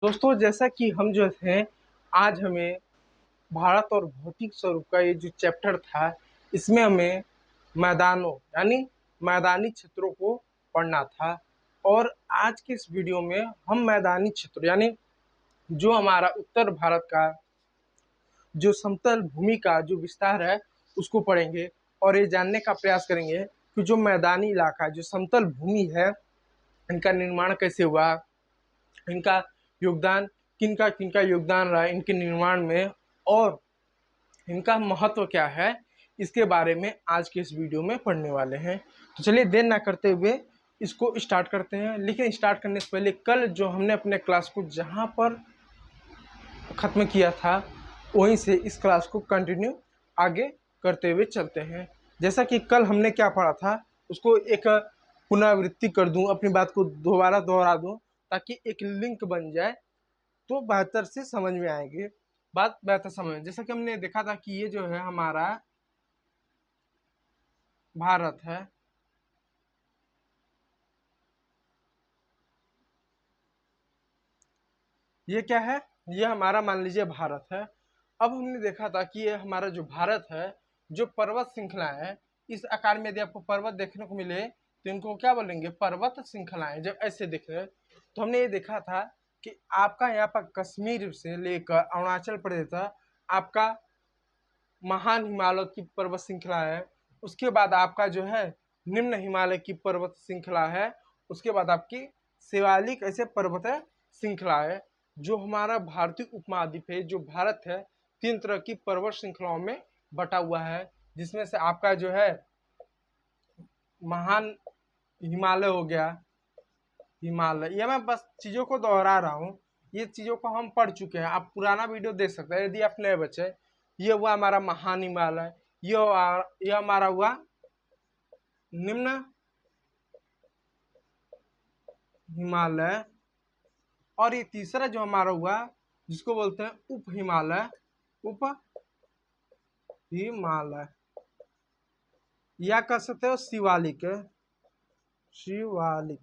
दोस्तों, जैसा कि हम जो हैं आज हमें भारत और भौतिक स्वरूप का ये जो चैप्टर था, इसमें हमें मैदानों यानी मैदानी क्षेत्रों को पढ़ना था। और आज के इस वीडियो में हम मैदानी क्षेत्र यानी जो हमारा उत्तर भारत का जो समतल भूमि का जो विस्तार है उसको पढ़ेंगे और ये जानने का प्रयास करेंगे कि जो मैदानी इलाका जो समतल भूमि है इनका निर्माण कैसे हुआ, इनका योगदान किनका किनका योगदान रहा इनके निर्माण में, और इनका महत्व क्या है, इसके बारे में आज के इस वीडियो में पढ़ने वाले हैं। तो चलिए देर ना करते हुए इसको स्टार्ट करते हैं। लेकिन स्टार्ट करने से पहले कल जो हमने अपने क्लास को जहाँ पर ख़त्म किया था वहीं से इस क्लास को कंटिन्यू आगे करते हुए चलते हैं। जैसा कि कल हमने क्या पढ़ा था उसको एक पुनरावृत्ति कर दूं, अपनी बात को दोबारा दोहरा दूं ताकि एक लिंक बन जाए तो बेहतर से समझ में आएगी, बात बेहतर समझ। जैसा कि हमने देखा था कि ये जो है हमारा भारत है, ये क्या है, ये हमारा मान लीजिए भारत है। अब हमने देखा था कि ये हमारा जो भारत है जो पर्वत श्रृंखला है, इस आकार में यदि आपको पर्वत देखने को मिले तो इनको क्या बोलेंगे, पर्वत श्रृंखलाएं। जब ऐसे दिख रहे तो हमने ये देखा था कि आपका यहाँ पर कश्मीर से लेकर अरुणाचल प्रदेश तक आपका महान हिमालय की पर्वत श्रृंखला है। उसके बाद आपका जो है निम्न हिमालय की पर्वत श्रृंखला है। उसके बाद आपकी शिवालिक ऐसे पर्वत श्रृंखला है। जो हमारा भारतीय उपमहाद्वीप है, जो भारत है, 3 तरह की पर्वत श्रृंखलाओं में बटा हुआ है, जिसमें से आपका जो है महान हिमालय हो गया, हिमालय। ये मैं बस चीज़ों को दोहरा रहा हूँ, ये चीज़ों को हम पढ़ चुके हैं, आप पुराना वीडियो देख सकते हैं यदि आप नए बच्चे। ये हुआ हमारा महान हिमालय, ये हमारा हुआ निम्न हिमालय, और ये तीसरा जो हमारा हुआ जिसको बोलते हैं उप हिमालय, उप हिमालय, या कह सकते हो शिवालिक, शिवालिक।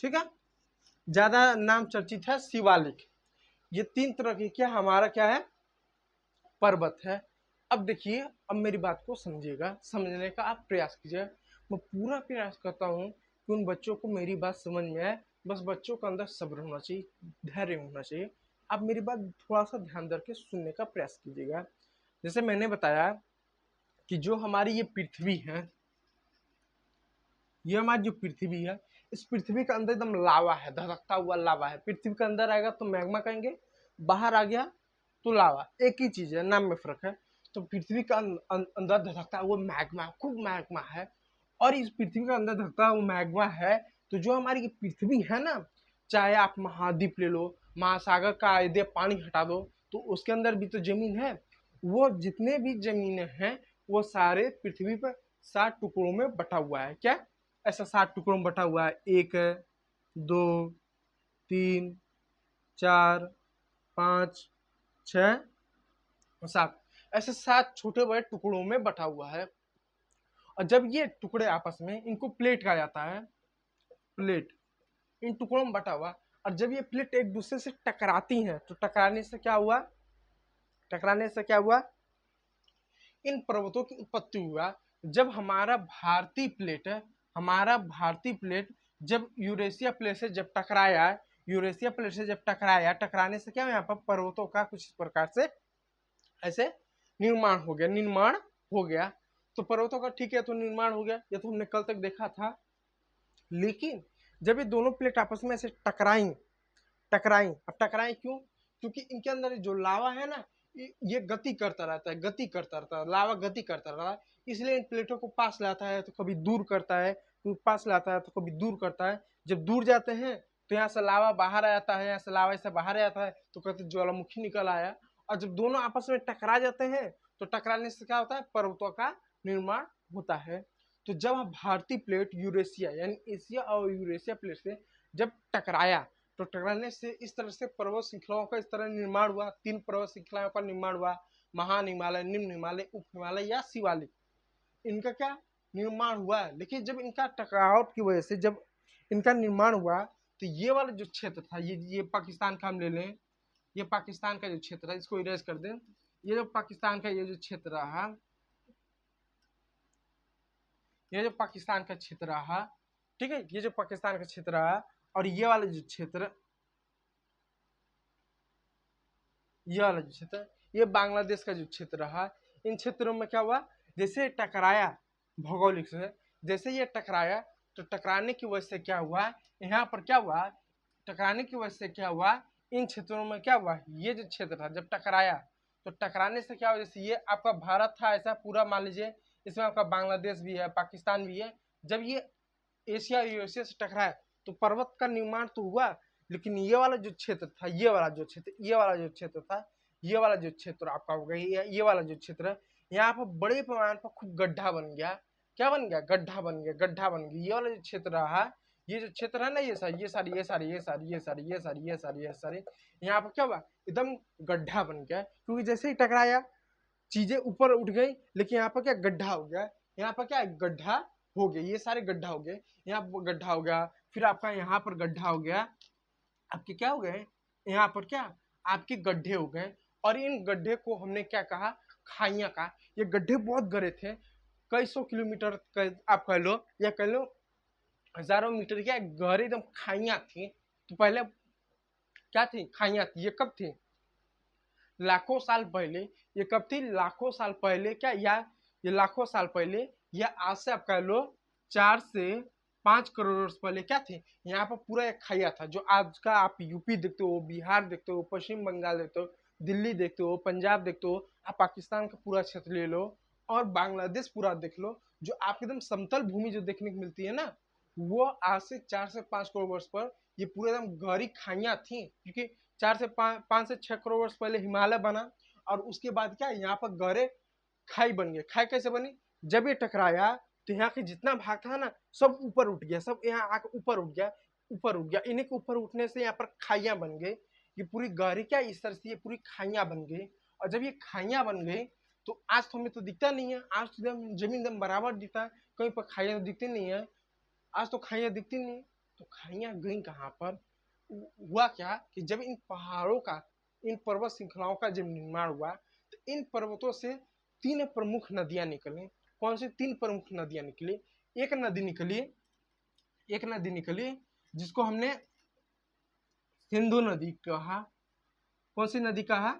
ठीक है, ज्यादा नाम चर्चित है शिवालिक। ये 3 तरह की क्या हमारा क्या है, पर्वत है। अब देखिए, अब मेरी बात को समझिएगा, समझने का आप प्रयास कीजिए। मैं पूरा प्रयास करता हूँ कि उन बच्चों को मेरी बात समझ में आए। बस बच्चों के अंदर सब्र होना चाहिए, धैर्य होना चाहिए। आप मेरी बात थोड़ा सा ध्यान दे के सुनने का प्रयास कीजिएगा। जैसे मैंने बताया कि जो हमारी ये पृथ्वी है, ये हमारी जो पृथ्वी है, इस पृथ्वी के अंदर एकदम लावा है, धधकता हुआ लावा है। पृथ्वी के अंदर आएगा तो मैग्मा कहेंगे, बाहर आ गया तो लावा, एक ही चीज है, नाम में फर्क है। तो पृथ्वी का अंदर धधकता हुआ मैग्मा, खूब मैग्मा है। और इस पृथ्वी के अंदर धधकता हुआ मैग्मा है। तो जो हमारी ये पृथ्वी है ना, चाहे आप महाद्वीप ले लो, महासागर का यदि पानी हटा दो तो उसके अंदर भी तो जमीन है। वो जितने भी जमीनें हैं वो सारे पृथ्वी पर 7 टुकड़ों में बटा हुआ है। क्या ऐसा 7 टुकड़ों में बटा हुआ है? 1, 2, 3, 4, 5, 6, 7, ऐसे 7 छोटे बड़े टुकड़ों में बटा हुआ है। और जब ये टुकड़े आपस में, इनको प्लेट कहा जाता है, प्लेट, इन टुकड़ों में बटा हुआ। और जब ये प्लेट एक दूसरे से टकराती हैं तो टकराने से क्या हुआ, टकराने से क्या हुआ, इन पर्वतों की उत्पत्ति हुआ। जब हमारा भारतीय प्लेट है, हमारा भारतीय प्लेट जब यूरेशिया प्लेट से जब टकराया, यूरेशिया प्लेट से जब टकराया, टकराने से क्या यहाँ पर पर्वतों का कुछ इस प्रकार से ऐसे निर्माण हो गया, निर्माण हो गया। तो पर्वतों का ठीक है, तो निर्माण हो गया, ये तो हमने कल तक देखा था। लेकिन जब ये दोनों प्लेट आपस में ऐसे टकराई, टकराई, अब टकराई क्यों? क्योंकि इनके अंदर जो लावा है ना, ये गति करता रहता है, गति करता रहता है, लावा गति करता रहता है। इसलिए इन प्लेटों को पास लाता है तो कभी दूर करता है, तो पास लाता है तो कभी दूर करता है। जब दूर जाते हैं तो यहाँ से लावा बाहर आ जाता है, यहाँ से लावा ऐसे बाहर आ जाता है तो कहते ज्वालामुखी निकल आया। और जब दोनों आपस में टकरा जाते हैं तो टकराने से क्या होता है, पर्वतों का निर्माण होता है। तो जब भारतीय प्लेट यूरेशिया यानी एशिया और यूरेशिया प्लेट से जब टकराया तो टकराने से इस तरह से पर्वत श्रृंखलाओं का इस तरह निर्माण हुआ। 3 पर्वत श्रृंखलाओं का निर्माण हुआ, महान हिमालय, निम्न हिमालय, उप हिमालय या शिवालिक, इनका क्या निर्माण हुआ है। लेकिन जब इनका टकराव की वजह से जब इनका निर्माण हुआ तो ये वाला जो क्षेत्र था, ये पाकिस्तान का हम ले लें, ये पाकिस्तान का जो क्षेत्र है, इसको इरेज कर दें। ये जो पाकिस्तान का ये जो क्षेत्र रहा, ये जो पाकिस्तान का क्षेत्र रहा, ठीक है, ये जो पाकिस्तान का क्षेत्र रहा, और ये वाला जो क्षेत्र, ये वाला जो क्षेत्र, ये बांग्लादेश का जो क्षेत्र रहा। इन क्षेत्रों में क्या हुआ, जैसे टकराया भौगोलिक से, जैसे ये टकराया, तो टकराने की वजह से क्या हुआ, यहाँ पर क्या हुआ, टकराने की वजह से क्या हुआ, इन क्षेत्रों में क्या हुआ, ये जो क्षेत्र था जब टकराया, तो टकराने से क्या हुआ, जैसे ये आपका भारत था ऐसा पूरा मान लीजिए, इसमें आपका बांग्लादेश भी है, पाकिस्तान भी है। जब ये एशिया यूएसए से टकराया तो पर्वत का निर्माण तो हुआ, लेकिन ये वाला जो क्षेत्र था, ये वाला जो क्षेत्र, ये वाला जो क्षेत्र था, ये वाला जो क्षेत्र आपका हो गया, ये वाला जो क्षेत्र, यहाँ पर बड़े पैमाने पर खूब गड्ढा बन गया। क्या बन गया, गड्ढा बन गया, गड्ढा बन गया। ये वाला जो क्षेत्र रहा, ये जो क्षेत्र है ना, ये सारी ये सारी ये सारी ये सारी ये सारी ये सारी ये सारी ये सारी, यहाँ पर क्या हुआ, एकदम गड्ढा बन गया, क्योंकि जैसे ही टकराया चीजें ऊपर उठ गई, लेकिन यहाँ पर क्या गड्ढा हो गया, यहाँ पर क्या गड्ढा हो गया, ये सारे गड्ढा हो गए, यहाँ पर गड्ढा हो गया, फिर आपका यहाँ पर गड्ढा हो गया, आपके क्या हो गए, यहाँ पर क्या आपके गड्ढे हो गए। और इन गड्ढे को हमने क्या कहा, खाइयां कहा। ये गड्ढे बहुत गहरे थे, कई सौ किलोमीटर आप कह लो, या कह लो हजारों मीटर, क्या गहरे एकदम खाइयां थी। तो पहले क्या थी, खाइयां थी। ये कब थी, लाखों साल पहले। ये कब थी, लाखों साल पहले, क्या या ये लाखों साल पहले, या आज से आप कह लो 4 से 5 करोड़ वर्ष पहले क्या थे, यहाँ पर पूरा एक खाइया था। जो आज का आप यूपी देखते हो, बिहार देखते हो, पश्चिम बंगाल देखते हो, दिल्ली देखते हो, पंजाब देखते हो, आप पाकिस्तान का पूरा क्षेत्र ले लो और बांग्लादेश पूरा देख लो, जो आपको एकदम समतल भूमि जो देखने को मिलती है ना, वो आज से 4 से 5 करोड़ वर्ष पर ये पूरे एकदम गहरी खाइयां थी। क्योंकि 4 से 5 5 से 6 करोड़ वर्ष पहले हिमालय बना, और उसके बाद क्या यहाँ पर गहरे खाई बन गए। खाई कैसे बनी, जब ये टकराया तो यहाँ के जितना भाग था ना, सब ऊपर उठ गया, सब यहाँ आकर ऊपर उठ गया, ऊपर उठ गया। इन्हीं के ऊपर उठने से यहाँ पर खाइयां बन गई। ये पूरी गहरी क्या इस तरह से ये पूरी खाइयां बन गई। और जब ये खाइयां बन गई तो आज तो हमें तो दिखता नहीं है, आज तो एकदम जमीन एकदम बराबर दिखता है, कहीं पर खाइयां तो दिखती नहीं है, आज तो खाइयां दिखती नहीं। तो खाइयां गई कहाँ पर, हुआ क्या कि जब इन पहाड़ों का, इन पर्वत श्रृंखलाओं का जब निर्माण हुआ, तो इन पर्वतों से 3 प्रमुख नदियां निकली। कौन सी 3 प्रमुख नदियां निकली, एक नदी निकली, एक नदी निकली जिसको हमने सिंधु नदी कहा। कौन सी नदी कहा,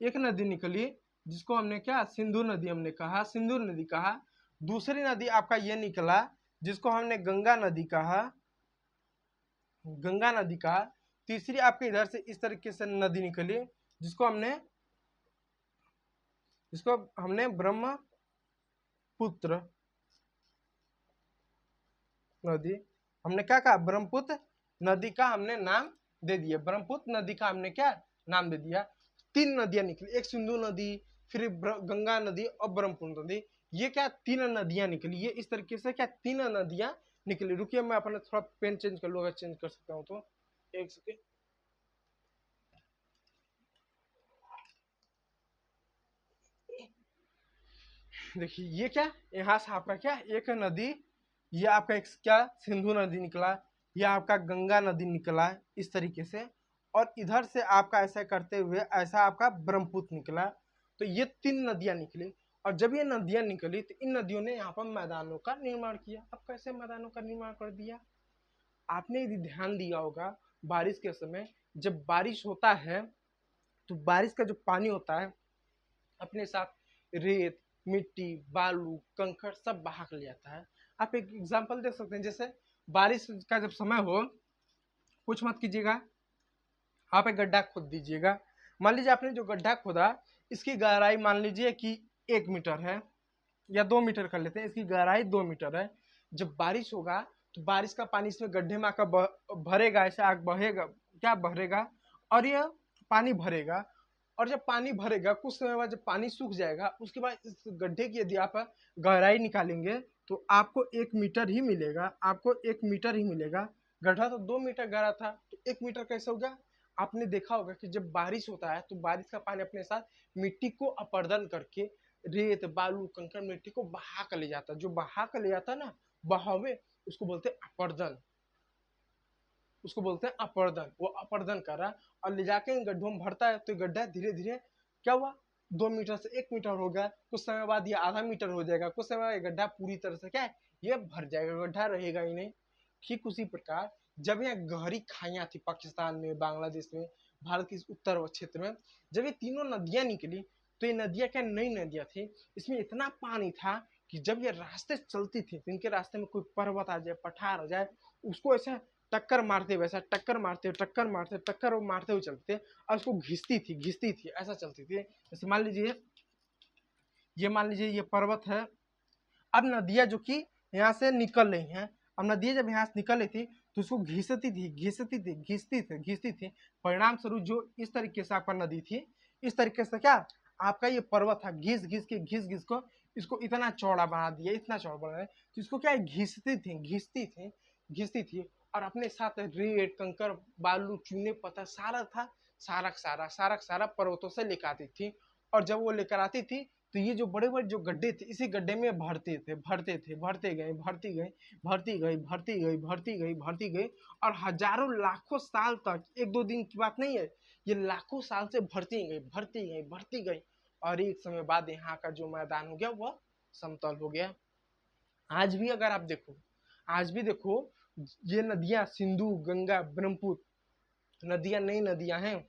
एक नदी निकली जिसको हमने क्या, सिंधु नदी हमने कहा, सिंधु नदी कहा। दूसरी नदी आपका ये निकला जिसको हमने गंगा नदी कहा, गंगा नदी कहा। तीसरी आपके इधर से इस तरीके से नदी निकली जिसको हमने ब्रह्मपुत्र नदी, हमने क्या कहा, ब्रह्मपुत्र नदी का हमने नाम दे दिया, ब्रह्मपुत्र नदी का हमने क्या नाम दे दिया। 3 नदियां निकली, एक सिंधु नदी, फिर गंगा नदी और ब्रह्मपुत्र नदी। ये क्या 3 नदियां निकली, ये इस तरीके से क्या 3 नदियां निकली। रुकिए मैं अपना थोड़ा पेन चेंज कर लूँ, अगर चेंज कर सकता हूँ तो, एक सेकेंड। देखिए ये क्या, यहाँ से आपका क्या एक नदी, ये आपका एक क्या सिंधु नदी निकला, ये आपका गंगा नदी निकला इस तरीके से, और इधर से आपका ऐसा करते हुए ऐसा आपका ब्रह्मपुत्र निकला। तो ये 3 नदियां निकली, और जब ये नदियां निकली तो इन नदियों ने यहाँ पर मैदानों का निर्माण किया। अब कैसे मैदानों का निर्माण कर दिया, आपने यदि ध्यान दिया होगा, बारिश के समय जब बारिश होता है तो बारिश का जो पानी होता है अपने साथ रेत, मिट्टी, बालू, कंकड़ सब बहा कर ले जाता है। आप एक एग्जांपल दे सकते हैं, जैसे बारिश का जब समय हो, कुछ मत कीजिएगा, आप एक गड्ढा खोद दीजिएगा। मान लीजिए आपने जो गड्ढा खोदा, इसकी गहराई मान लीजिए कि 1 मीटर है, या 2 मीटर कर लेते हैं, इसकी गहराई 2 मीटर है। जब बारिश होगा तो बारिश का पानी इसमें गड्ढे में आकर भरेगा, ऐसे आग बहेगा, क्या भरेगा, और यह पानी भरेगा। और जब पानी भरेगा कुछ समय बाद जब पानी सूख जाएगा, उसके बाद इस गड्ढे की यदि आप गहराई निकालेंगे तो आपको 1 मीटर ही मिलेगा, आपको 1 मीटर ही मिलेगा। गड्ढा तो 2 मीटर गहरा था, तो 1 मीटर कैसे हो गया। आपने देखा होगा कि जब बारिश होता है तो बारिश का पानी अपने साथ मिट्टी को अपर्दन करके, रेत, बालू, कंकड़, मिट्टी को बहा कर ले जाता है। जो बहा कर ले जाता है ना, बहावे, उसको बोलते हैं अपर्दन। उसको बोलते हैं अपर्दन। वो अपर्दन कर रहा है और ले जाके इन गड्ढों में भरता है, तो गड्ढा धीरे धीरे क्या हुआ, 2 मीटर से 1 मीटर हो गया, कुछ समय बाद ये आधा मीटर हो जाएगा, कुछ समय बाद ये गड्ढा पूरी तरह से क्या है, ये भर जाएगा, गड्ढा रहेगा ही नहीं। ठीक उसी प्रकार जब यहाँ गहरी खाइयां थी पाकिस्तान में, बांग्लादेश में, भारत के उत्तर क्षेत्र में, जब ये तीनों नदियां निकली, तो ये नदियां क्या नई नदियां थी, इसमें इतना पानी था कि जब ये रास्ते चलती थी तो इनके रास्ते में कोई पर्वत आ जाए, पठार आ जाए, उसको ऐसा टक्कर मारते, वैसा टक्कर मारते टक्कर मारते हुए चलते थे, और उसको घिसती थी, ऐसा चलती थी। जैसे मान लीजिए ये पर्वत है, अब नदियां जो कि यहाँ से निकल रही हैं, अब नदियां जब यहाँ से निकल रही थी तो उसको घिसती थी। परिणाम स्वरूप जो इस तरीके से आपका नदी थी, इस तरीके से क्या आपका ये पर्वत था, घिस घिस को इसको इतना चौड़ा बना दिया, इतना चौड़ा बना दिया, तो इसको क्या घिसती थी और अपने साथ रेत कंकर बालू चूने पत्थर सारा था, सारा पर्वतों से लेकर आती थी। और जब वो लेकर आती थी तो ये जो बड़े बड़े जो गड्ढे थे, इसी गड्ढे में भरते गए और हजारों लाखों साल तक, एक दो दिन की बात नहीं है, ये लाखों साल से भरती गई और एक समय बाद यहाँ का जो मैदान हो गया वह समतल हो गया। आज भी अगर आप देखो, आज भी देखो, ये नदियां सिंधु, गंगा, ब्रह्मपुत्र नदियां नई नदियां हैं,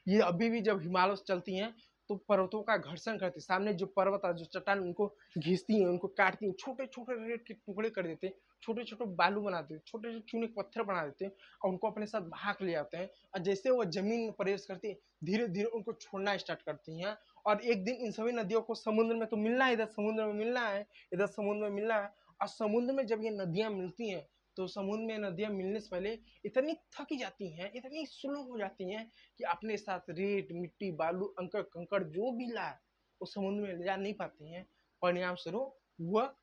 ये अभी भी जब हिमालय से चलती हैं तो पर्वतों का घर्षण करती है, सामने जो पर्वत जो चट्टान उनको घिसती हैं, उनको काटती हैं, छोटे छोटे रेत के टुकड़े कर देते हैं, छोटे छोटे बालू बना देते हैं, छोटे छोटे चूने पत्थर बना देते हैं और उनको अपने साथ भाग ले आते हैं। और जैसे वो जमीन में प्रवेश करती है, धीरे धीरे उनको छोड़ना स्टार्ट करती हैं और एक दिन इन सभी नदियों को समुद्र में तो मिलना है, इधर समुद्र में मिलना है, इधर समुद्र में मिलना है। और समुद्र में जब ये नदियां मिलती हैं तो समुद्र में नदियां मिलने से पहले इतनी थक जाती हैं, इतनी स्लो हो जाती हैं कि अपने साथ रेत, मिट्टी, बालू, कंकड़ जो भी लाए वो समुद्र में ले जा नहीं पाती हैं। परिणाम स्वरूप वह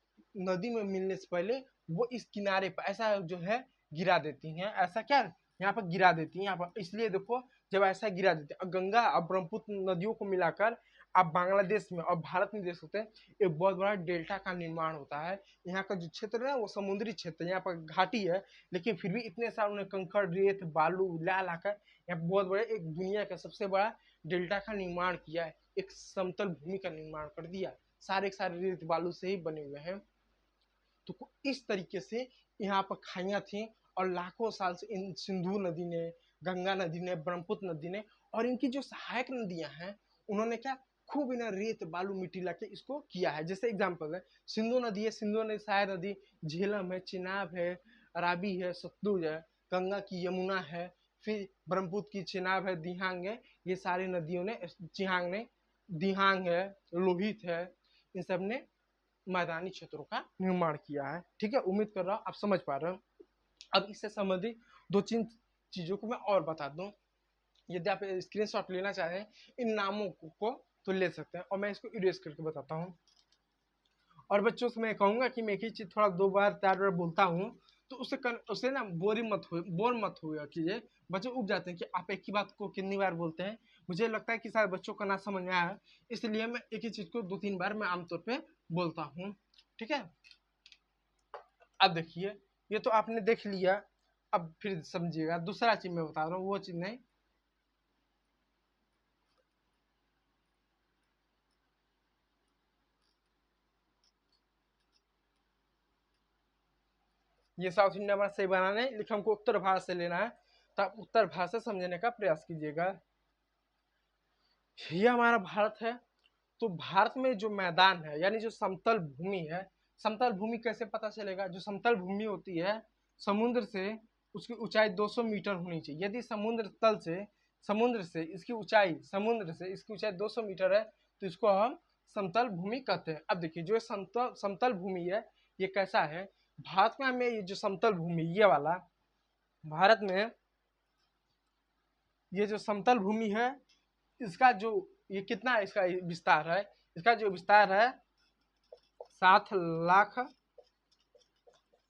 नदी में मिलने से पहले वो इस किनारे पर ऐसा जो है गिरा देती हैं, ऐसा क्या यहाँ पर गिरा देती हैं यहाँ पर। इसलिए देखो जब ऐसा गिरा देते हैं, गंगा और ब्रह्मपुत्र नदियों को मिलाकर आप बांग्लादेश में और भारत में देख सकते हैं, एक बहुत बड़ा डेल्टा का निर्माण होता है। यहाँ का जो क्षेत्र है वो समुद्री क्षेत्र है, यहाँ पर घाटी है, लेकिन फिर भी इतने सारे उन्हें कंकड़, रेत, बालू ला लाकर यहाँ बहुत बड़े एक दुनिया का सबसे बड़ा डेल्टा का निर्माण किया है, एक समतल भूमि का निर्माण कर दिया, सारे रेत बालू से ही बने हुए हैं। तो इस तरीके से यहाँ पर खाइयां थी और लाखों साल से इन सिंधु नदी ने, गंगा नदी ने, ब्रह्मपुत्र नदी ने और इनकी जो सहायक नदियां हैं उन्होंने क्या खूब इन्हें रेत बालू मिट्टी लाके इसको किया है। जैसे एग्जांपल है सिंधु नदी है, सिंधु नदी सहायक नदी झेलम है, चिनाब है, रावी है, सतलुज है, गंगा की यमुना है, फिर ब्रह्मपुत्र की चिनाब है, दिहांग है, ये सारी नदियों ने, चिहांग ने, दिहांग है, लोहित है, इन सब ने मैदानी क्षेत्रों का निर्माण किया है। ठीक है, उम्मीद कर रहा हूँ आप समझ पा रहे हो। अब इससे संबंधित दो तीन चीजों को मैं और बता दूं, यदि आप स्क्रीनशॉट लेना चाहें इन नामों को तो ले सकते हैं और मैं इसको इरेज करके बताता हूँ। और बच्चों से मैं कहूंगा कि मैं एक ही चीज थोड़ा 2 बार 4 बार बोलता हूँ तो उससे ना बोर मत हुआ कीजिए। बच्चे उब जाते हैं कि आप एक ही बात को कितनी बार बोलते हैं। मुझे लगता है कि शायद बच्चों को ना समझ में आया, इसलिए मैं एक ही चीज को 2-3 बार मैं आमतौर पे बोलता हूँ। ठीक है, अब देखिए ये तो आपने देख लिया, अब फिर समझिएगा दूसरा चीज मैं बता रहा हूँ, वो चीज नहीं, ये साउथ इंडिया हमारा सही बनाना है, लेकिन हमको उत्तर भारत से लेना है, तो आप उत्तर भारत से समझने का प्रयास कीजिएगा। ये हमारा भारत है, तो भारत में जो मैदान है यानी जो समतल भूमि है, समतल भूमि कैसे पता चलेगा? जो समतल भूमि होती है समुद्र से उसकी ऊंचाई 200 मीटर होनी चाहिए। यदि समुद्र से इसकी ऊंचाई 200 मीटर है तो इसको हम समतल भूमि कहते हैं। अब देखिए जो समतल भूमि है ये कैसा है, भारत में हमें ये जो समतल भूमि ये वाला, भारत में ये जो समतल भूमि है इसका जो ये कितना इसका विस्तार है, इसका जो विस्तार है 7 लाख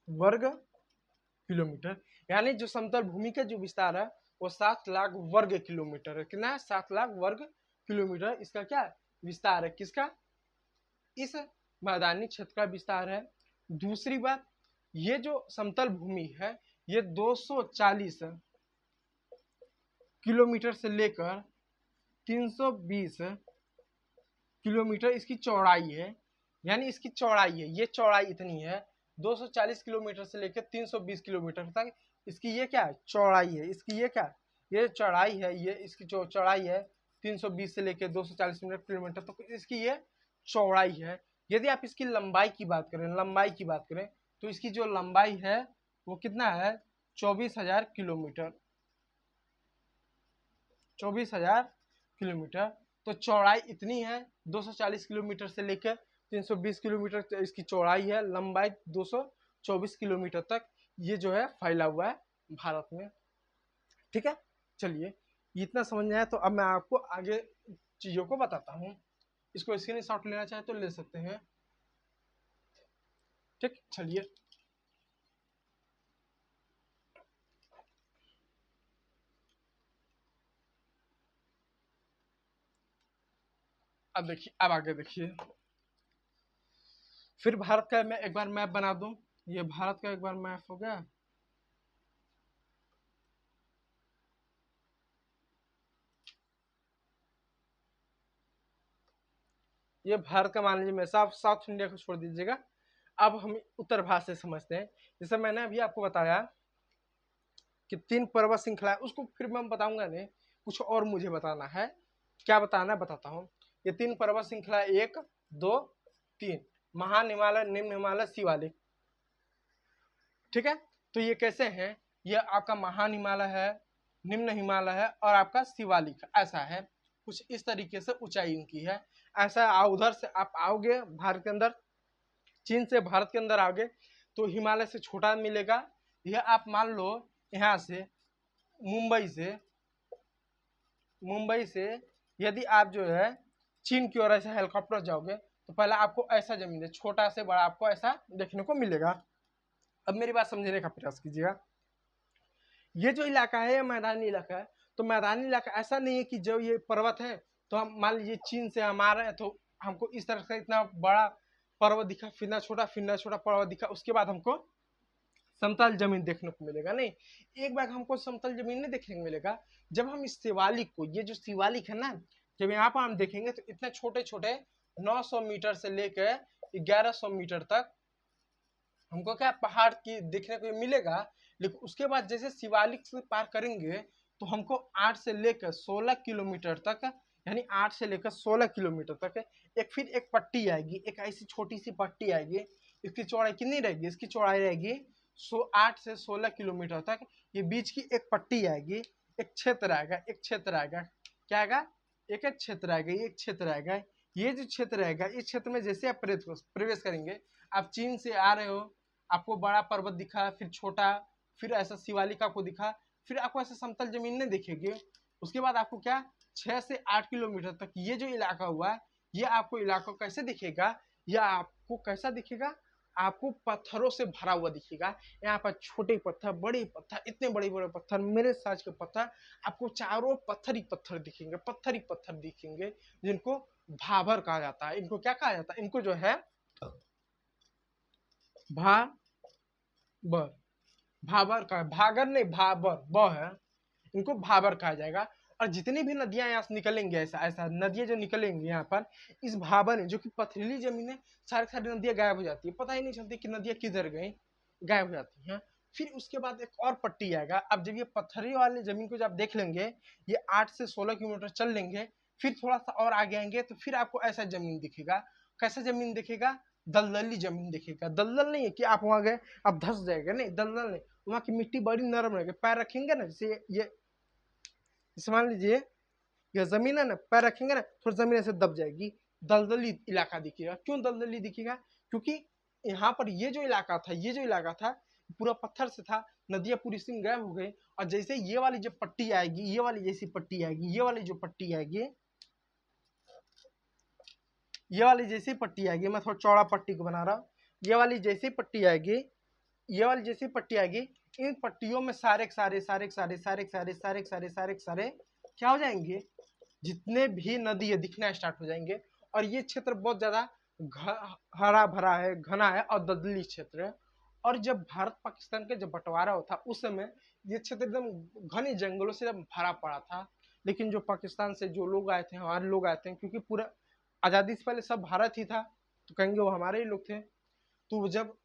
वर्ग किलोमीटर, यानी जो समतल भूमि का जो विस्तार है वो 7 लाख वर्ग किलोमीटर है। कितना है? 7 लाख वर्ग किलोमीटर इसका क्या विस्तार है, किसका? इस मैदानी क्षेत्र का विस्तार है। दूसरी बात, ये जो समतल भूमि है ये 240 किलोमीटर से लेकर 320 किलोमीटर इसकी चौड़ाई है, यानी इसकी चौड़ाई है, ये चौड़ाई इतनी है 240 किलोमीटर से लेकर 320 किलोमीटर तक इसकी ये क्या है, चौड़ाई है। इसकी ये क्या, ये चौड़ाई है, ये इसकी जो चौड़ाई है 320 से लेकर 240 किलोमीटर तक तो इसकी ये चौड़ाई है। यदि आप इसकी लंबाई की बात करें, लंबाई की बात करें तो इसकी जो लंबाई है वो कितना है, 24,000 किलोमीटर, 24,000 किलोमीटर। तो चौड़ाई इतनी है 240 किलोमीटर से लेकर 320 किलोमीटर इसकी चौड़ाई है, लंबाई 224 किलोमीटर तक ये जो है फैला हुआ है भारत में। ठीक है, चलिए इतना समझ में आया तो अब मैं आपको आगे चीजों को बताता हूँ। इसको स्क्रीनशॉट लेना चाहे तो ले सकते हैं। ठीक, चलिए अब देखिए, अब आगे देखिए। फिर भारत का मैं एक बार मैप बना दूं। ये भारत का एक बार मैप हो गया। ये भारत का मान लीजिए, मैं साउथ इंडिया को छोड़ दीजिएगा। अब हम उत्तर भारत से समझते हैं। जैसे मैंने अभी आपको बताया कि 3 पर्वत श्रृंखला है, उसको फिर मैं बताऊंगा नहीं, कुछ और मुझे बताना है। क्या बताना है बताता हूँ। ये 3 पर्वत श्रृंखला, 1 2 3, महान हिमालय, निम्न हिमालय, शिवालिक। ठीक है, तो ये कैसे हैं, ये आपका महान हिमालय है, निम्न हिमालय है और आपका शिवालिक, ऐसा है कुछ इस तरीके से ऊंचाई उनकी है। ऐसा उधर से आप आओगे भारत के अंदर, चीन से भारत के अंदर आओगे तो हिमालय से छोटा मिलेगा। यह आप मान लो यहाँ से मुंबई से यदि आप जो है चीन की ओर ऐसे हेलीकॉप्टर जाओगे तो पहले आपको ऐसा जमीन है, छोटा से बड़ा आपको ऐसा देखने को मिलेगा। अब मेरी बात समझने का प्रयास कीजिएगा। ये जो इलाका है ये मैदानी इलाका है। तो मैदानी इलाका ऐसा नहीं है कि जो ये पर्वत है तो हम मान लीजिए चीन से हम आ रहे हैं तो हमको इस तरह से इतना बड़ा पर्वत दिखा, फिर छोटा पर्वत दिखा, उसके बाद हमको समतल जमीन देखने को मिलेगा। नहीं, एक बार हमको समतल जमीन नहीं देखने को मिलेगा। जब हम इस शिवालिक को, ये जो शिवालिक है ना, जब यहाँ पर हम देखेंगे तो इतने छोटे छोटे 900 मीटर से लेकर 1100 मीटर तक हमको क्या पहाड़ की देखने को मिलेगा। लेकिन उसके बाद जैसे शिवालिक से पार करेंगे तो हमको 8 से लेकर 16 किलोमीटर तक, यानी 8 से लेकर 16 किलोमीटर तक फिर एक पट्टी आएगी, एक ऐसी छोटी सी पट्टी आएगी। इसकी चौड़ाई कितनी रहेगी, इसकी चौड़ाई रहेगी 8 से 16 किलोमीटर तक। ये बीच की एक पट्टी आएगी, एक क्षेत्र आएगा, एक क्षेत्र आएगा, क्या आएगा, एक क्षेत्र आएगा, एक क्षेत्र आएगा। ये जो क्षेत्र आएगा, इस क्षेत्र में जैसे आप प्रवेश करेंगे, आप चीन से आ रहे हो, आपको बड़ा पर्वत दिखा, फिर छोटा, फिर ऐसा शिवालिक आपको दिखा, फिर आपको ऐसा समतल जमीन नहीं दिखेगी। उसके बाद आपको क्या 6 से 8 किलोमीटर तक ये जो इलाका हुआ है, ये आपको इलाका कैसे दिखेगा, यह आपको कैसा दिखेगा, आपको पत्थरों से भरा हुआ दिखेगा। यहाँ पर छोटे पत्थर, बड़े पत्थर, इतने बड़े बड़े पत्थर, मेरे साइज के पत्थर, आपको चारों पत्थर ही पत्थर दिखेंगे, पत्थर ही पत्थर दिखेंगे, जिनको भाबर कहा जाता है। इनको क्या कहा जाता है, इनको जो है भाबर, भाबर का, भागर नहीं भाबर, ब है, इनको भाबर कहा जाएगा। और जितनी भी नदियां यहाँ से निकलेंगे, ऐसा नदियां जो निकलेंगी यहाँ पर इस भाबर में, जो कि पथरीली जमीन है, सारी नदियां गायब हो जाती है, पता ही नहीं चलती कि नदियां किधर गई, गायब हो जाती हैं। फिर उसके बाद एक और पट्टी आएगा। अब जब ये पत्थरी वाली जमीन को जब आप देख लेंगे, ये 8 से 16 किलोमीटर चल लेंगे, फिर थोड़ा सा और आगे आएंगे तो फिर आपको ऐसा जमीन दिखेगा। कैसा जमीन दिखेगा, दलदली जमीन दिखेगा। दलदल नहीं है कि आप वहां गए आप धस जाएगा, नहीं, दलदल नहीं, वहां की मिट्टी बड़ी नरम रहेगी, पैर रखेंगे ना, जैसे ये मान लीजिए यह जमीन है ना, पैर रखेंगे ना थोड़ी जमीन ऐसे दब जाएगी, दलदली इलाका दिखेगा। क्यों दलदली दिखेगा, क्योंकि यहाँ पर ये जो इलाका था पूरा पत्थर से था, नदियां पूरी सिंह गायब हो गई। और जैसे ये वाली जो पट्टी आएगी, ये वाली जैसी पट्टी आएगी, ये वाली जो पट्टी आएगी, ये वाली जैसी पट्टी आएगी, मैं थोड़ा चौड़ा पट्टी को बना रहा हूँ, ये वाली जैसी पट्टी आएगी, ये वाली जैसी पट्टी आएगी, इन पट्टियों में सारे क्या हो जाएंगे, जितने भी नदी है दिखना स्टार्ट हो जाएंगे। और ये क्षेत्र बहुत ज्यादा हरा भरा है, घना है और दलदली क्षेत्र है। और जब भारत पाकिस्तान का जब बंटवारा होता उस समय ये क्षेत्र एकदम घने जंगलों से भरा पड़ा था। लेकिन जो पाकिस्तान से जो लोग आए थे, हमारे लोग आए थे, क्योंकि पूरा आज़ादी से पहले सब भारत ही था, तो कहेंगे वो हमारे ही लोग थे। तो जब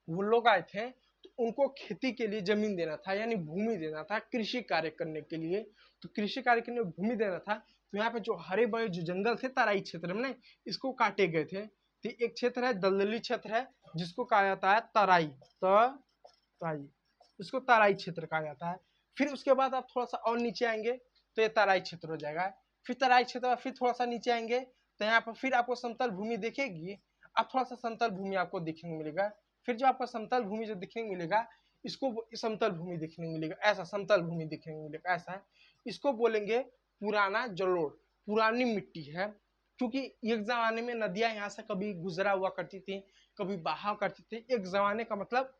वो लोग आए थे तो उनको खेती के लिए जमीन देना था, यानी भूमि देना था कृषि कार्य करने के लिए। तो कृषि कार्य के लिए भूमि देना था, तो यहाँ पे जो हरे भरे जो जंगल थे तराई क्षेत्र में, इसको काटे गए थे। तो एक क्षेत्र है दलदली क्षेत्र है, जिसको कहा जाता है तराई, तराई, इसको तराई क्षेत्र कहा जाता है। फिर उसके बाद आप थोड़ा सा और नीचे आएंगे तो ये तराई क्षेत्र हो जाएगा। फिर तराई क्षेत्र, फिर थोड़ा सा नीचे आएंगे तो यहाँ पर फिर आपको समतल भूमि दिखेगी। अब थोड़ा सा समतल भूमि आपको देखने को मिलेगा। फिर जो आपको समतल भूमि जो दिखने को मिलेगा, इसको समतल भूमि दिखने को मिलेगा, ऐसा समतल भूमि दिखने को मिलेगा, ऐसा है। इसको बोलेंगे पुराना जलोढ़, पुरानी मिट्टी है। क्योंकि एक जमाने में नदियां यहाँ से कभी गुजरा हुआ करती थी, कभी बहाव करती थी। एक जमाने का मतलब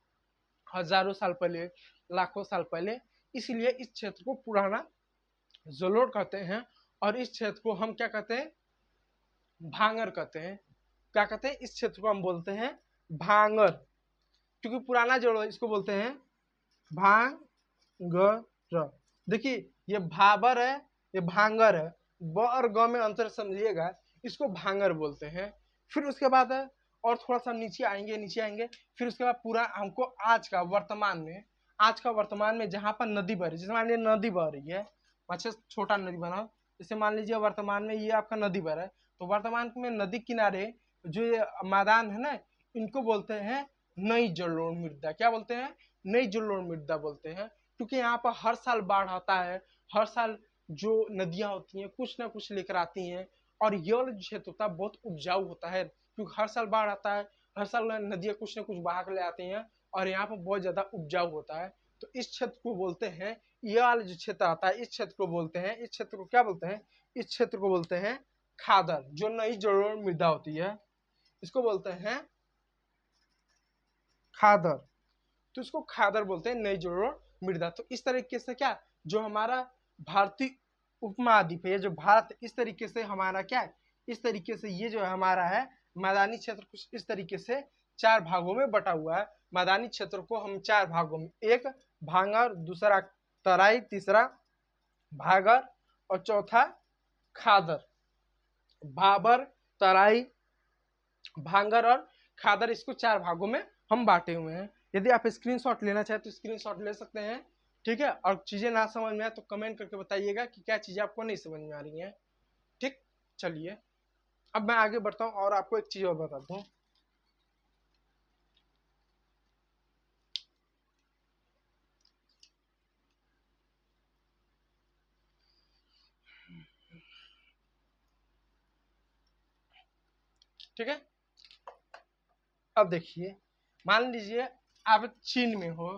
हजारों साल पहले, लाखों साल पहले। इसलिए इस क्षेत्र को पुराना जलोढ़ कहते हैं। और इस क्षेत्र को हम क्या कहते हैं, भांगर कहते हैं। क्या कहते हैं, इस क्षेत्र को हम बोलते हैं भांगर, क्योंकि पुराना जोड़ इसको बोलते हैं भांगर। देखिए ये भाबर है, ये भांगर है, ब और ग में अंतर समझिएगा, इसको भांगर बोलते हैं। फिर उसके बाद और थोड़ा सा नीचे आएंगे, नीचे आएंगे, फिर उसके बाद पूरा हमको आज का वर्तमान में जहां पर नदी बह रही है, जैसे मान लीजिए नदी बह रही है, अच्छा छोटा नदी बना, जैसे मान लीजिए वर्तमान में ये आपका नदी बह रहा है, तो वर्तमान में नदी किनारे जो ये मैदान है ना, इनको बोलते हैं नई जलोढ़ मृदा। क्या बोलते हैं, नई जलोढ़ मृदा बोलते हैं। क्योंकि यहाँ पर हर साल बाढ़ आता है, हर साल जो नदियां होती हैं कुछ ना कुछ लेकर आती हैं। और ये वाला जो क्षेत्र होता है बहुत उपजाऊ होता है, क्योंकि हर साल बाढ़ आता है, हर साल नदियां कुछ ना कुछ बहा कर ले आती हैं, और यहाँ पर बहुत ज्यादा उपजाऊ होता है। तो इस क्षेत्र को बोलते हैं, ये वाला जो क्षेत्र आता है, इस क्षेत्र को बोलते हैं, इस क्षेत्र को क्या बोलते हैं, इस क्षेत्र को बोलते हैं खादर। जो नई जलोढ़ मृदा होती है इसको बोलते हैं खादर। तो इसको खादर बोलते हैं, नई जलोढ़ मृदा। तो इस तरीके से क्या, जो हमारा भारतीय उपमहाद्वीप है, जो भारत, इस तरीके से हमारा क्या है, इस तरीके से ये जो है हमारा है मैदानी क्षेत्र, कुछ इस तरीके से चार भागों में बटा हुआ है। मैदानी क्षेत्र को हम चार भागों में, एक भांगर, दूसरा तराई, तीसरा भागर और चौथा खादर। भाबर, तराई, भांगर और खादर, इसको चार भागों में हम बांटे हुए हैं। यदि आप स्क्रीनशॉट लेना चाहें तो स्क्रीनशॉट ले सकते हैं, ठीक है। और चीजें ना समझ में आए तो कमेंट करके बताइएगा कि क्या चीजें आपको नहीं समझ में आ रही हैं, ठीक। चलिए अब मैं आगे बढ़ता हूँ और आपको एक चीज और बताता हूँ। ठीक है, अब देखिए, मान लीजिए आप चीन में हो,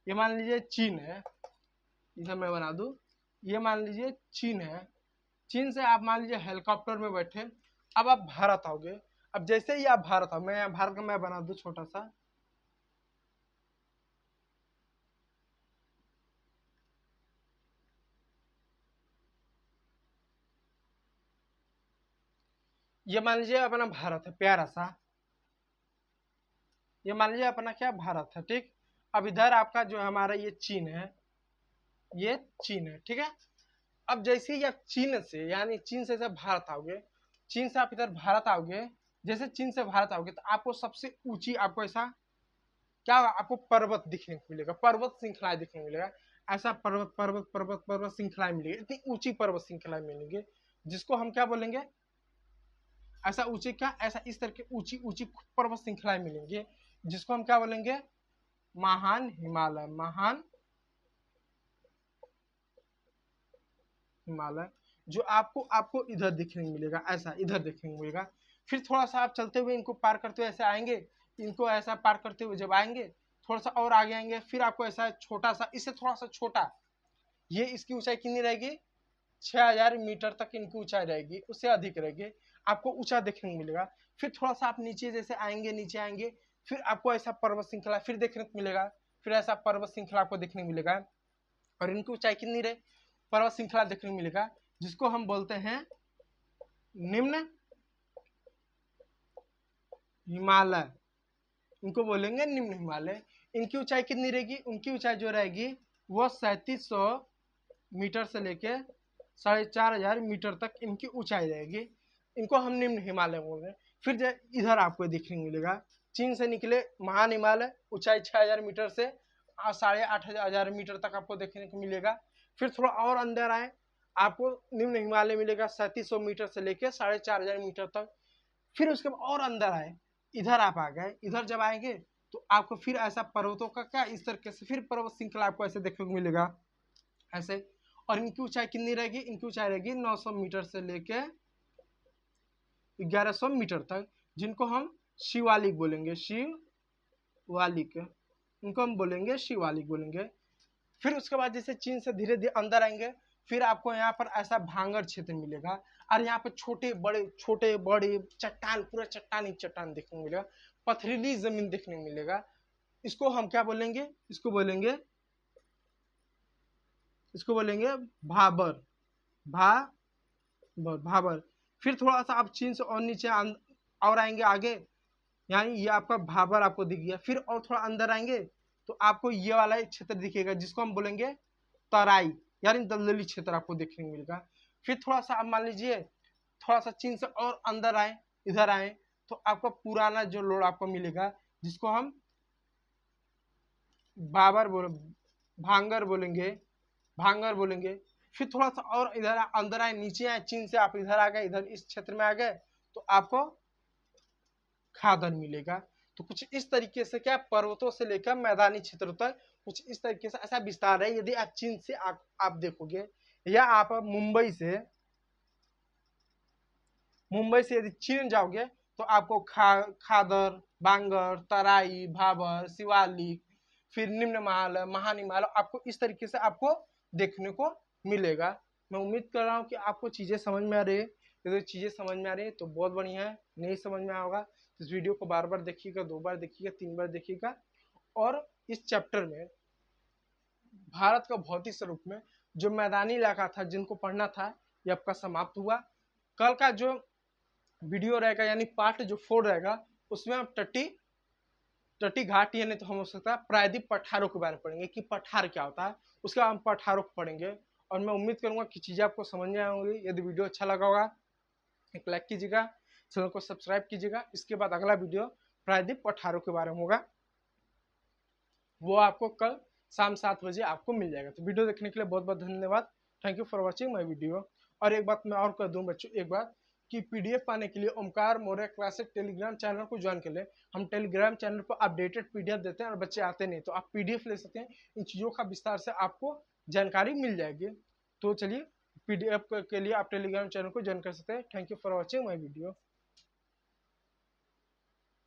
ये मान लीजिए चीन है, इधर मैं बना दूं, ये मान लीजिए चीन है। चीन से आप मान लीजिए हेलीकॉप्टर में बैठे, अब आप भारत आओगे। अब जैसे ही आप भारत आओ, मैं भारत का मैं बना दूं छोटा सा, ये मान लीजिए अपना भारत है प्यारा सा, ये मान लीजिए अपना क्या भारत है, ठीक। अब इधर आपका जो हमारा ये चीन है, ये चीन है, ठीक है। अब जैसे ही आप चीन से, यानी चीन से जब भारत आओगे, चीन से आप इधर भारत आओगे, जैसे चीन से भारत आओगे तो आपको सबसे ऊंची, आपको ऐसा क्या, आपको पर्वत दिखने को मिलेगा, पर्वत श्रृंखलाएं दिखने को मिलेगा। ऐसा पर्वत पर्वत पर्वत पर्वत श्रृंखलाएं मिलेगी, इतनी ऊंची पर्वत श्रृंखलाएं मिलेंगे, जिसको हम क्या बोलेंगे, ऐसा ऊंची क्या, ऐसा इस तरह की ऊंची ऊंची पर्वत श्रृंखलाएं मिलेंगे, जिसको हम क्या बोलेंगे, महान हिमालय, महान हिमालय। जो आपको आपको इधर देखने को मिलेगा, ऐसा इधर देखने को मिलेगा। फिर थोड़ा सा आप चलते हुए इनको पार करते हुए ऐसे आएंगे, इनको ऐसा पार करते हुए जब आएंगे, थोड़ा सा और आगे आएंगे, फिर आपको ऐसा छोटा सा, इससे थोड़ा सा छोटा, ये इसकी ऊंचाई कितनी रहेगी, 6000 मीटर तक इनकी ऊंचाई रहेगी, उससे अधिक रहेगी, आपको ऊंचा देखने को मिलेगा। फिर थोड़ा सा आप नीचे जैसे आएंगे, नीचे आएंगे, फिर आपको ऐसा पर्वत श्रृंखला फिर देखने को मिलेगा, फिर ऐसा पर्वत श्रृंखला आपको देखने को मिलेगा। और इनकी ऊंचाई कितनी रहे, पर्वत श्रृंखला देखने को मिलेगा, जिसको हम बोलते हैं निम्न हिमालय, इनको बोलेंगे निम्न हिमालय। इनकी ऊंचाई कितनी रहेगी? उनकी ऊंचाई जो रहेगी वो 3700 मीटर से लेके 4500 मीटर तक इनकी ऊंचाई रहेगी। इनको हम निम्न हिमालय बोल रहे हैं। फिर इधर आपको देखने को मिलेगा चीन से निकले महान हिमालय, ऊंचाई 6000 मीटर से 8500 मीटर तक आपको देखने को मिलेगा। फिर थोड़ा और अंदर आए, आपको निम्न हिमालय मिलेगा 3700 मीटर से लेके 4500 मीटर तक। फिर उसके बाद और अंदर आए, इधर आप आ गए। इधर जब आएंगे तो आपको फिर ऐसा पर्वतों का क्या इस तरीके से फिर पर्वत श्रृंखला आपको ऐसे देखने को मिलेगा ऐसे। और इनकी ऊंचाई कितनी रहेगी? इनकी ऊंचाई रहेगी 900 मीटर से लेके 1100 मीटर तक, जिनको हम शिवालिक बोलेंगे, शिवालिक, इनको हम बोलेंगे शिवालिक बोलेंगे। फिर उसके बाद जैसे चीन से धीरे धीरे अंदर आएंगे, फिर आपको यहाँ पर ऐसा भांगर क्षेत्र मिलेगा और यहाँ पे छोटे बड़े चट्टान, पूरा चट्टान ही चट्टान देखने को मिलेगा, पथरीली जमीन देखने को मिलेगा। इसको हम क्या बोलेंगे? इसको बोलेंगे भाबर, भाबर। फिर थोड़ा सा आप चीन से और नीचे और आएंगे आगे, यानी ये आपका भाबर आपको दिख गया। फिर और थोड़ा अंदर आएंगे तो आपको ये वाला एक क्षेत्र दिखेगा जिसको हम बोलेंगे तराई, यानी दलदली क्षेत्र आपको देखने को मिलेगा। फिर थोड़ा सा आप मान लीजिए थोड़ा सा चीन से और अंदर आए, इधर आए तो आपको पुराना जो लोड आपको मिलेगा जिसको हम भांगर बोलेंगे। फिर थोड़ा सा और इधर अंदर आए, नीचे आए, चीन से आप इधर आ गए, इधर इस क्षेत्र में आ गए तो आपको खादर मिलेगा। तो कुछ इस तरीके से क्या पर्वतों से लेकर मैदानी क्षेत्रों तक कुछ इस तरीके से ऐसा विस्तार है। यदि आप चीन से आप देखोगे, या आप मुंबई से यदि चीन जाओगे तो आपको खादर, बांगर, तराई, भाबर, शिवालिक, फिर निम्न हिमालय, महान हिमालय, आपको इस तरीके से आपको देखने को मिलेगा। मैं उम्मीद कर रहा हूँ कि आपको चीजें समझ में आ रही है। यदि चीजें समझ में आ रही है तो बहुत बढ़िया है, नहीं समझ में आया होगा तो इस वीडियो को बार बार देखिएगा, 2 बार देखिएगा, 3 बार देखिएगा। और इस चैप्टर में भारत का भौतिक स्वरूप में जो मैदानी इलाका था जिनको पढ़ना था ये आपका समाप्त हुआ। कल का जो वीडियो रहेगा यानी पार्ट जो 4 रहेगा उसमें आप तटी घाट यानी तो हम हो सकता है प्रायद्वीप पठारों के बारे में पढ़ेंगे कि पठार क्या होता है, उसके बाद हम पठारों को पढ़ेंगे। और मैं उम्मीद करूंगा कि चीज़ें आपको समझ में आएंगी। यदि वीडियो अच्छा लगा होगा एक लाइक कीजिएगा, चैनल को सब्सक्राइब कीजिएगा। इसके बाद अगला वीडियो प्रायद्वीप पठारों के बारे में होगा, वो आपको कल शाम 7 बजे आपको मिल जाएगा। तो वीडियो देखने के लिए बहुत बहुत धन्यवाद। Thank you for watching my video. और एक बात मैं और कर दूं बच्चों, एक बात कि पीडीएफ पाने के लिए Omkar Maurya classes Telegram channel को ज्वाइन कर ले। हम टेलीग्राम चैनल पर अपडेटेड पीडीएफ देते हैं और बच्चे आते नहीं तो आप पीडीएफ ले सकते हैं। इन चीज़ों का विस्तार से आपको जानकारी मिल जाएगी। तो चलिए पीडीएफ के लिए आप टेलीग्राम चैनल को ज्वाइन कर सकते हैं। Thank you for watching my video.